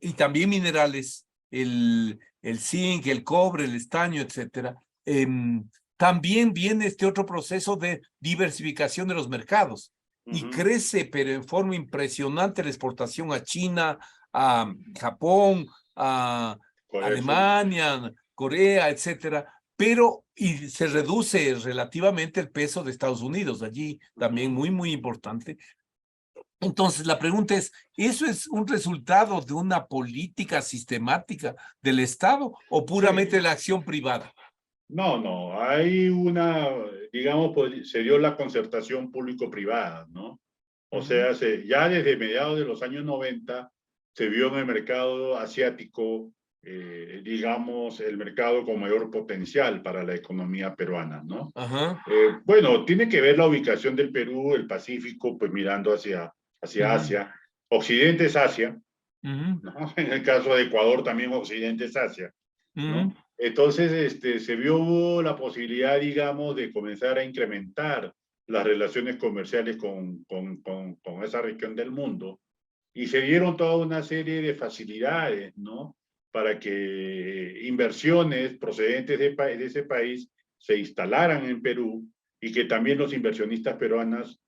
y también minerales, el zinc, el cobre, el estaño, etcétera. También viene este otro proceso de diversificación de los mercados y crece, pero en forma impresionante, la exportación a China, a Japón, a Alemania, Corea, etcétera. Pero, y se reduce relativamente el peso de Estados Unidos, allí también muy importante. Entonces, la pregunta es, ¿eso es un resultado de una política sistemática del Estado o puramente de la acción privada? No, hay una, digamos, se dio la concertación público-privada, ¿no? O sea, ya desde mediados de los años 90 se vio en el mercado asiático, digamos, el mercado con mayor potencial para la economía peruana, ¿no? Bueno, tiene que ver la ubicación del Perú, el Pacífico, pues mirando hacia Asia. Occidente es Asia, ¿no? En el caso de Ecuador también Occidente es Asia, ¿no? Entonces, se vio la posibilidad, digamos, de comenzar a incrementar las relaciones comerciales con esa región del mundo, y se dieron toda una serie de facilidades, ¿no? Para que inversiones procedentes de ese país se instalaran en Perú, y que también los inversionistas peruanos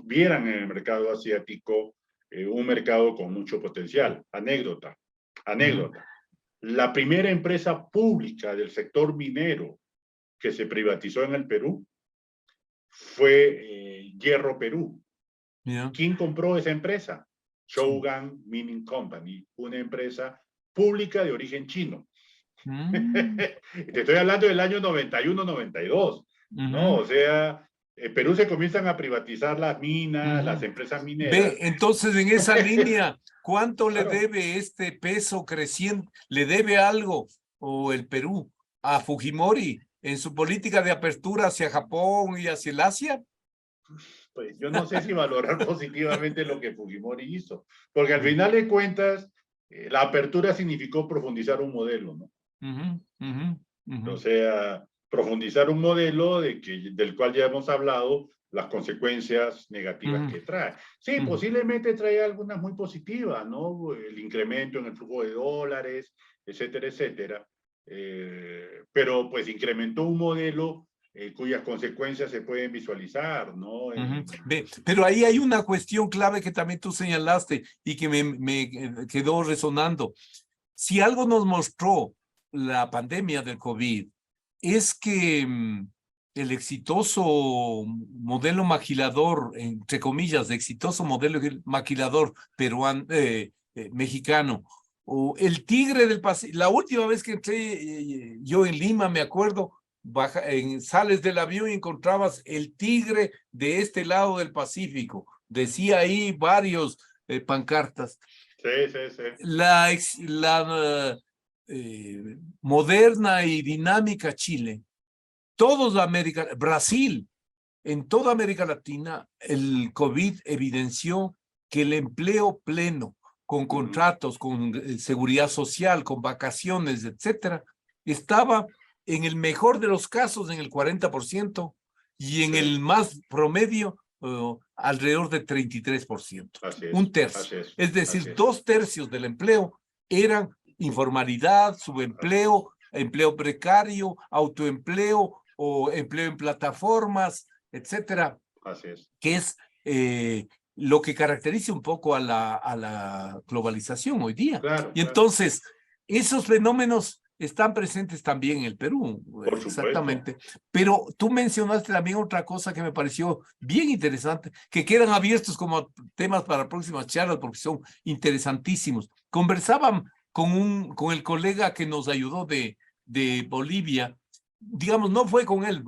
vieran en el mercado asiático un mercado con mucho potencial. Anécdota. La primera empresa pública del sector minero que se privatizó en el Perú fue Hierro Perú. ¿Quién compró esa empresa? Shougang Mining Company, una empresa pública de origen chino. Te estoy hablando del año 91-92, ¿no? O sea, en Perú se comienzan a privatizar las minas, las empresas mineras. Entonces, en esa línea, ¿cuánto le debe este peso creciente? ¿Le debe algo, o el Perú, a Fujimori en su política de apertura hacia Japón y hacia el Asia? Pues yo no sé si valorar positivamente lo que Fujimori hizo, porque al final de cuentas, la apertura significó profundizar un modelo, ¿no? O sea, profundizar un modelo del cual ya hemos hablado, las consecuencias negativas que trae. Sí, posiblemente trae algunas muy positivas, ¿no? El incremento en el flujo de dólares, etcétera, etcétera. Pero pues incrementó un modelo cuyas consecuencias se pueden visualizar, ¿no? Pero ahí hay una cuestión clave que también tú señalaste y que me quedó resonando. Si algo nos mostró la pandemia del COVID, es que el exitoso modelo maquilador, entre comillas, exitoso modelo maquilador peruano, mexicano, o el tigre del Pacífico. La última vez que entré yo en Lima, me acuerdo, sales del avión y encontrabas el tigre de este lado del Pacífico. Decía ahí varios pancartas. Sí. La moderna y dinámica Chile, todos Brasil, en toda América Latina el COVID evidenció que el empleo pleno, con contratos, con seguridad social, con vacaciones, etcétera, estaba en el mejor de los casos en el 40% y en el más promedio alrededor de 33%. Un tercio. Es decir, 2/3 del empleo eran informalidad, subempleo, empleo precario, autoempleo o empleo en plataformas, etcétera. Así es. Que es lo que caracteriza un poco a la globalización hoy día. Claro, y entonces, esos fenómenos están presentes también en el Perú, exactamente. Pero tú mencionaste también otra cosa que me pareció bien interesante, que quedan abiertos como temas para próximas charlas porque son interesantísimos. Conversaban con el colega que nos ayudó de Bolivia, digamos, no fue con él,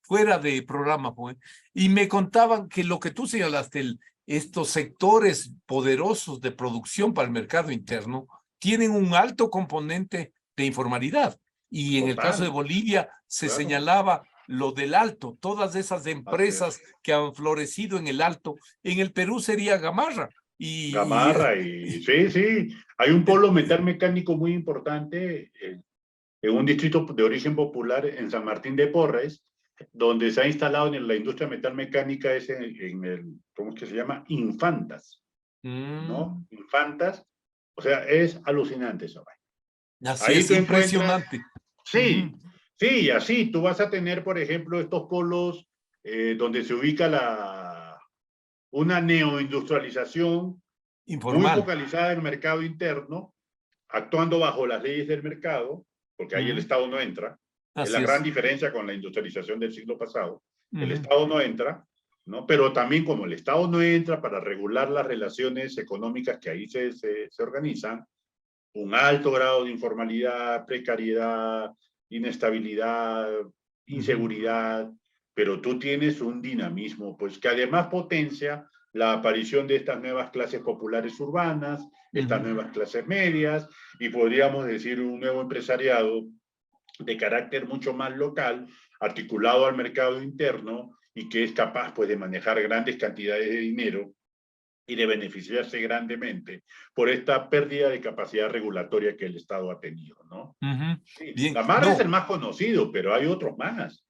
fuera de programa, pues, y me contaban que lo que tú señalaste, estos sectores poderosos de producción para el mercado interno, tienen un alto componente de informalidad. Y en el caso de Bolivia se señalaba lo del Alto, todas esas empresas que han florecido en el Alto. En el Perú sería Gamarra. Gamarra, sí, hay un polo metal mecánico muy importante en un distrito de origen popular en San Martín de Porres, donde se ha instalado en la industria metal mecánica es en el, ¿cómo es que se llama? Infantas, ¿no? Infantas, o sea, es alucinante eso. Así es, impresionante. Sí, sí, así tú vas a tener, por ejemplo, estos polos donde se ubica una neoindustrialización informal, muy focalizada en el mercado interno, actuando bajo las leyes del mercado, porque ahí el Estado no entra. Es la gran diferencia con la industrialización del siglo pasado. El Estado no entra, ¿no? Pero también como el Estado no entra para regular las relaciones económicas que ahí se organizan, un alto grado de informalidad, precariedad, inestabilidad, inseguridad, pero tú tienes un dinamismo, pues que además potencia la aparición de estas nuevas clases populares urbanas, estas nuevas clases medias, y podríamos decir un nuevo empresariado de carácter mucho más local, articulado al mercado interno y que es capaz pues de manejar grandes cantidades de dinero y de beneficiarse grandemente por esta pérdida de capacidad regulatoria que el Estado ha tenido, ¿no? Sí, bien. Gamarra es el más conocido, pero hay otros más.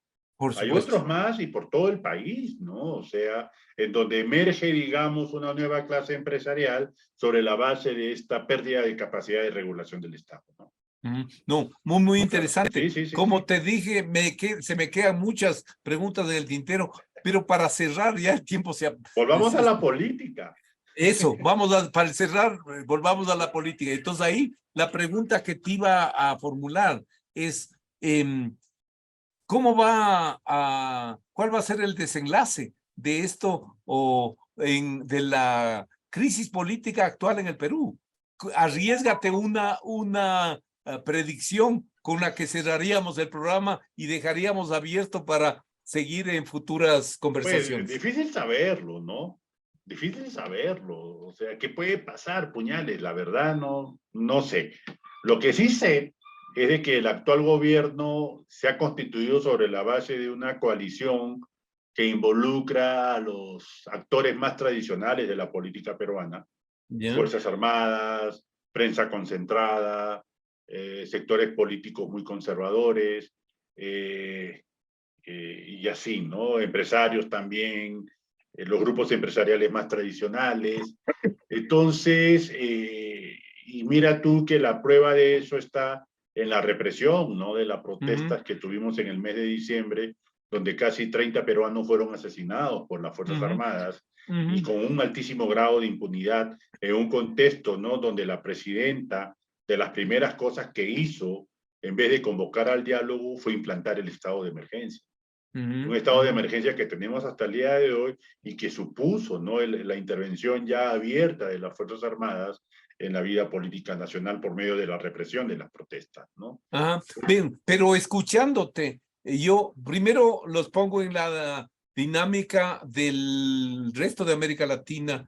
Hay otros más y por todo el país, ¿no? O sea, en donde emerge, digamos, una nueva clase empresarial sobre la base de esta pérdida de capacidad de regulación del Estado, ¿no? No, muy interesante. Sí, Como te dije, se me quedan muchas preguntas en el tintero, pero para cerrar ya el tiempo se ha... Volvamos a la política. Eso, para cerrar, volvamos a la política. Entonces ahí la pregunta que te iba a formular es, ¿cuál va a ser el desenlace de esto de la crisis política actual en el Perú? Arriésgate una predicción con la que cerraríamos el programa y dejaríamos abierto para seguir en futuras conversaciones. Pues, difícil saberlo, ¿no? Difícil saberlo. O sea, ¿qué puede pasar, puñales? La verdad, no sé. Lo que sí sé es de que el actual gobierno se ha constituido sobre la base de una coalición que involucra a los actores más tradicionales de la política peruana, Fuerzas Armadas, prensa concentrada, sectores políticos muy conservadores, y así, ¿no? Empresarios también, los grupos empresariales más tradicionales. Entonces, y mira tú que la prueba de eso está en la represión, ¿no? De las protestas que tuvimos en el mes de diciembre, donde casi 30 peruanos fueron asesinados por las Fuerzas Armadas, y con un altísimo grado de impunidad, en un contexto, ¿no? Donde la presidenta, de las primeras cosas que hizo, en vez de convocar al diálogo, fue implantar el estado de emergencia. Un estado de emergencia que tenemos hasta el día de hoy y que supuso, ¿no? la intervención ya abierta de las Fuerzas Armadas en la vida política nacional por medio de la represión de las protestas, ¿no? Bien, pero escuchándote, yo primero los pongo en la dinámica del resto de América Latina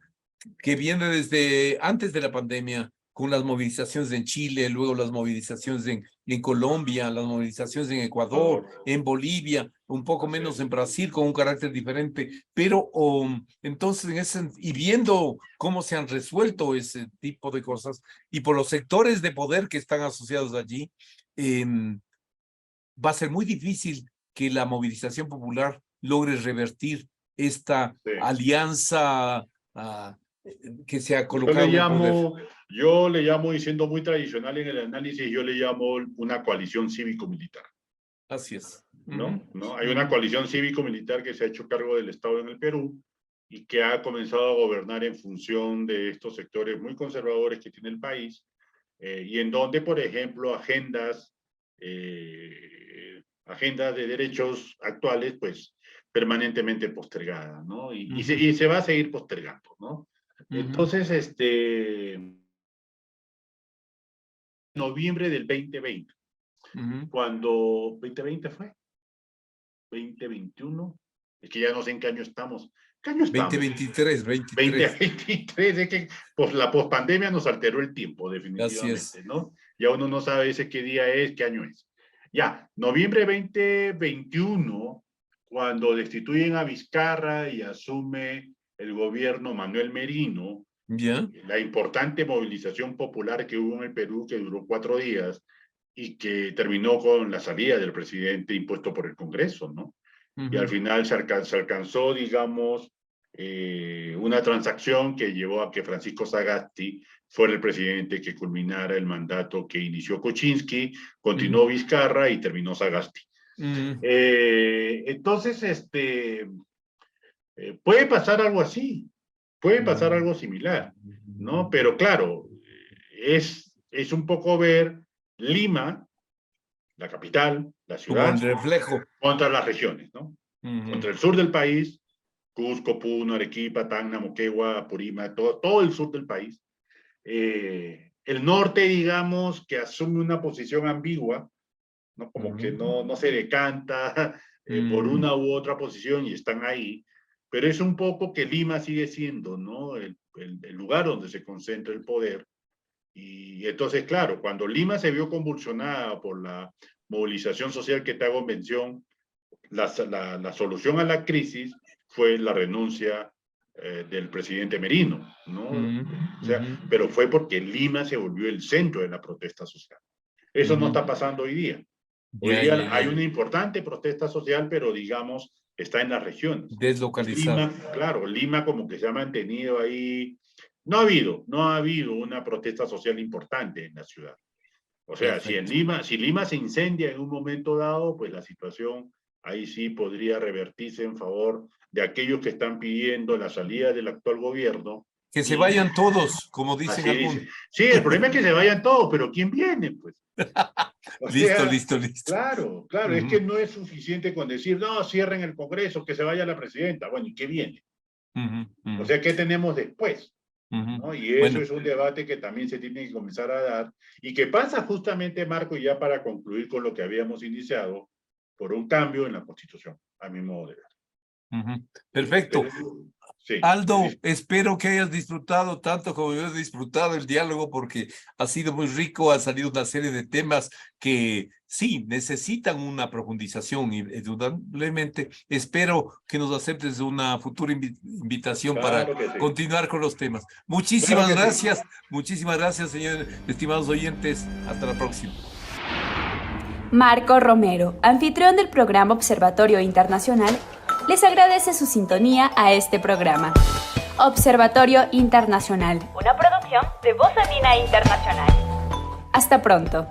que viene desde antes de la pandemia, con las movilizaciones en Chile, luego las movilizaciones en Colombia, las movilizaciones en Ecuador, en Bolivia, un poco menos en Brasil, con un carácter diferente, pero entonces, y viendo cómo se han resuelto ese tipo de cosas, y por los sectores de poder que están asociados allí, va a ser muy difícil que la movilización popular logre revertir esta alianza que se ha colocado en el poder. Yo le llamo, y siendo muy tradicional en el análisis, yo le llamo una coalición cívico-militar. Así es. ¿No? Hay una coalición cívico-militar que se ha hecho cargo del Estado en el Perú y que ha comenzado a gobernar en función de estos sectores muy conservadores que tiene el país, y en donde, por ejemplo, agendas de derechos actuales, pues, permanentemente postergadas, ¿no? Y se va a seguir postergando, ¿no? Entonces, noviembre del 2020, cuando, ¿2020 fue? 2021, es que ya no sé en qué año estamos. ¿Qué año estamos? 2023. 2023, es que pues, la pospandemia nos alteró el tiempo, definitivamente, ¿no? Ya uno no sabe ese qué día es, qué año es. Ya, noviembre 2021, cuando destituyen a Vizcarra y asume el gobierno Manuel Merino, la importante movilización popular que hubo en el Perú, que duró 4 días, y que terminó con la salida del presidente impuesto por el Congreso, ¿no? Y al final se alcanzó, digamos, una transacción que llevó a que Francisco Sagasti fuera el presidente que culminara el mandato que inició Kuczynski, continuó Vizcarra y terminó Sagasti. Entonces, puede pasar algo así, puede pasar algo similar, ¿no? Pero claro, es un poco ver Lima, la capital, la ciudad, como el reflejo contra las regiones, ¿no? Contra el sur del país, Cusco, Puno, Arequipa, Tacna, Moquegua, Apurímac, todo el sur del país. El norte, digamos, que asume una posición ambigua, ¿no? Como que no se decanta por una u otra posición y están ahí, pero es un poco que Lima sigue siendo, ¿no? el lugar donde se concentra el poder. Y entonces, claro, cuando Lima se vio convulsionada por la movilización social que te hago mención, la solución a la crisis fue la renuncia del presidente Merino, ¿no? O sea, pero fue porque Lima se volvió el centro de la protesta social. Eso no está pasando hoy día. Hoy día hay una importante protesta social, pero digamos, está en las regiones. Deslocalizada. Lima, claro, Lima como que se ha mantenido ahí. No ha habido una protesta social importante en la ciudad. O sea, si Lima se incendia en un momento dado, pues la situación ahí sí podría revertirse en favor de aquellos que están pidiendo la salida del actual gobierno. Que se vayan todos, como dicen algunos. Sí, el problema es que se vayan todos, pero ¿quién viene? Pues. Listo. Claro, es que no es suficiente con decir, no, cierren el Congreso, que se vaya la presidenta. Bueno, ¿y qué viene? O sea, ¿qué tenemos después? ¿No? Y eso es un debate que también se tiene que comenzar a dar y que pasa justamente, Marco, y ya para concluir con lo que habíamos iniciado, por un cambio en la Constitución, a mi modo de ver. Perfecto. Sí. Aldo, espero que hayas disfrutado tanto como yo he disfrutado el diálogo, porque ha sido muy rico, ha salido una serie de temas que sí necesitan una profundización y indudablemente espero que nos aceptes una futura invitación para continuar con los temas. Muchísimas gracias, muchísimas gracias, señores, estimados oyentes. Hasta la próxima. Marco Romero, anfitrión del programa Observatorio Internacional, les agradece su sintonía a este programa. Observatorio Internacional, una producción de Voz Andina Internacional. Hasta pronto.